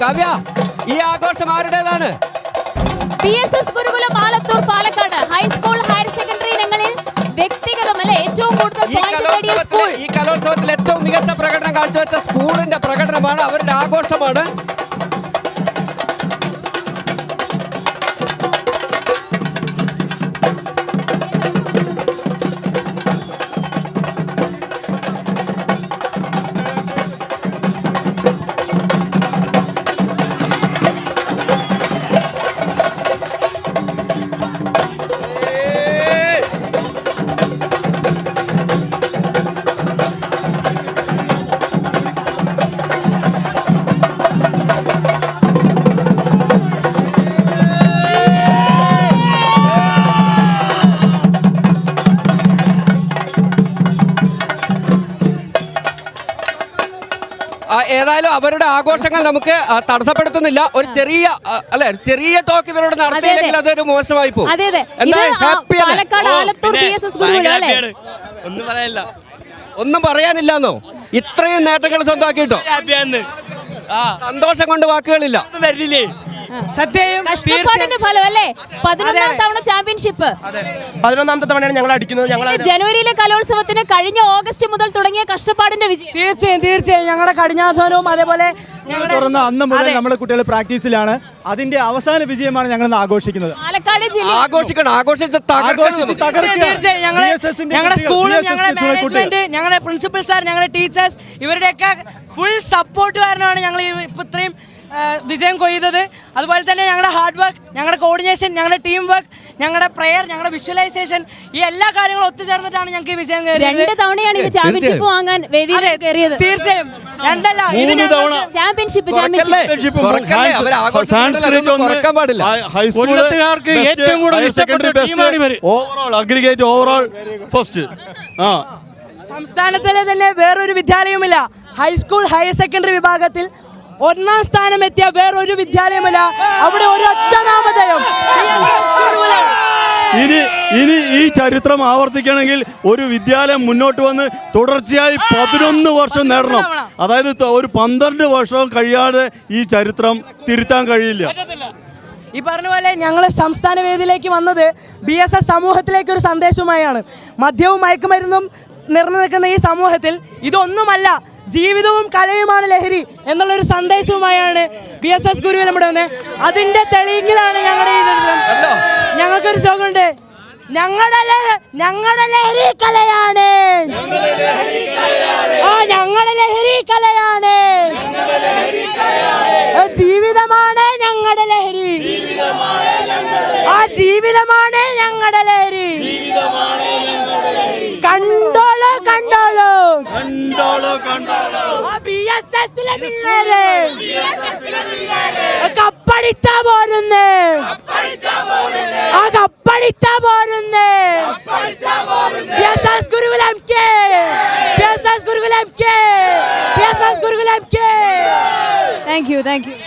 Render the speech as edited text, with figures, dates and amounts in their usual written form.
കാവ്യ, ഈ ആഘോഷം ആരുടേതാണ്? PSS Gurukulam Alathur Palakkad high school higher secondary ഇനങ്ങളിൽ വ്യക്തിഗതമല്ല ഏറ്റവും കൂടുതൽ പോയിന്റ് നേടിയ സ്കൂൾ. ഈ കലോത്സവത്തിൽ ഏറ്റവും മികച്ച പ്രകടനം കാഴ്ചവെച്ച സ്കൂളിന്റെ പ്രകടനമാണ്, അവരുടെ ആഘോഷമാണ്. ഏതായാലും അവരുടെ ആഘോഷങ്ങൾ നമുക്ക് തടസ്സപ്പെടുത്തുന്നില്ല. ഒരു ചെറിയ ടോക്ക് ഇവരോട് നടത്തിയില്ലെങ്കിൽ അതൊരു മോശമായി പോകും. ഒന്നും പറയാനില്ലെന്നോ? ഇത്രയും നേട്ടങ്ങൾ സ്വന്തമാക്കിട്ടോ സന്തോഷം കൊണ്ട് വാക്കുകളില്ല. കഷ്ടപ്പാടിന്റെ ഫലം അല്ലേ? 11ാം തവണ ചാമ്പ്യൻഷിപ്പ്. 11ാമത്തെ തവണയാണ് ഞങ്ങൾ അടിക്കുന്നത്. ജനുവരിയിലെ കലോത്സവത്തിന് കഴിഞ്ഞ ഓഗസ്റ്റ് മുതൽ തുടങ്ങിയ കഷ്ടപ്പാടിന്റെ വിജയം. തീർച്ചയായും ഞങ്ങളുടെ കഠിനാധ്വാനവും അതേപോലെ തുറന്ന അന്ന് മുതൽ നമ്മുടെ കുട്ടികൾ പ്രാക്ടീസിലാണ്. അതിന്റെ അവസാന വിജയമാണ് ഞങ്ങൾ ആഘോഷിക്കുന്നത്. പാലക്കാട് ജില്ല ഞങ്ങളുടെ സ്കൂളും ഞങ്ങളുടെ മാനേജ്മെന്റ് ഞങ്ങളുടെ പ്രിൻസിപ്പൽ സാർ ഞങ്ങളുടെ ടീച്ചേഴ്സ് ഇവരുടെയൊക്കെ ഫുൾ സപ്പോർട്ട് കാരണമാണ് ഞങ്ങൾ ഇത്രയും വിജയം കൊയ്തത്. അതുപോലെ തന്നെ ഞങ്ങളുടെ ഹാർഡ് വർക്ക്, ഞങ്ങളുടെ കോർഡിനേഷൻ, ഞങ്ങളുടെ ടീം വർക്ക്, ഞങ്ങളുടെ പ്രെയർ, ഞങ്ങളുടെ വിഷ്വലൈസേഷൻ, ഈ എല്ലാ കാര്യങ്ങളും ഒത്തുചേർന്നിട്ടാണ് ഞങ്ങൾക്ക് ഈ വിജയം കയറിയത്. 2 തവണയാണ് ഇത് ചാമ്പ്യൻഷിപ്പ് വാങ്ങാൻ വേദിയിൽ കയറിയത്. തീർച്ചയായും സംസ്ഥാനത്തിലെ തന്നെ വേറൊരു വിദ്യാലയവുമില്ല. ഹൈസ്കൂൾ ഹയർ സെക്കൻഡറി വിഭാഗത്തിൽ 1ാം സ്ഥാനം എത്തിയ വേറൊരു വിദ്യാലയമില്ല. അവിടെ ഒരു ഒറ്റനാമധേയം. ഇനി ഈ ചരിത്രം ആവർത്തിക്കണമെങ്കിൽ ഒരു വിദ്യാലയം മുന്നോട്ട് വന്ന് തുടർച്ചയായി 11 വർഷം നേടണം. അതായത് ഒരു 12 വർഷം കഴിയാതെ ഈ ചരിത്രം തിരുത്താൻ കഴിയില്ല. ഈ പറഞ്ഞ പോലെ ഞങ്ങൾ സംസ്ഥാന വേദിയിലേക്ക് വന്നത് BSS സമൂഹത്തിലേക്ക് ഒരു സന്ദേശവുമായാണ്. മദ്യവും മയക്കുമരുന്നും നിറഞ്ഞു നിൽക്കുന്ന ഈ സമൂഹത്തിൽ ഇതൊന്നുമല്ല, ജീവിതവും കലയുമാണ് ലഹരി എന്നുള്ളൊരു സന്ദേശവുമായാണ് BSS ഗുരുവിൽ നമ്മുടെ വന്നത്. അതിന്റെ തെളിയിക്കലാണ് ഞങ്ങളുടെ ഞങ്ങൾക്കൊരു ശോകമുണ്ട്. ഞങ്ങളുടെ ലഹരി കലയാണ്, ഞങ്ങളുടെ ലഹരി കലയാണ്, ജീവിതമാണ് ഞങ്ങളുടെ ലഹരി, ജീവിതമാണ് ഞങ്ങളുടെ ലഹരി. കണ്ടോളൂ കണ്ടോളൂ BSSലെ പിള്ളേരെ കപ്പടിച്ചാ പോരുന്നേ, കപ്പടിച്ചാ പോരുന്നേ. BSS Gurukulam K, BSS Gurukulam K, BSS Gurukulam K. Thank you.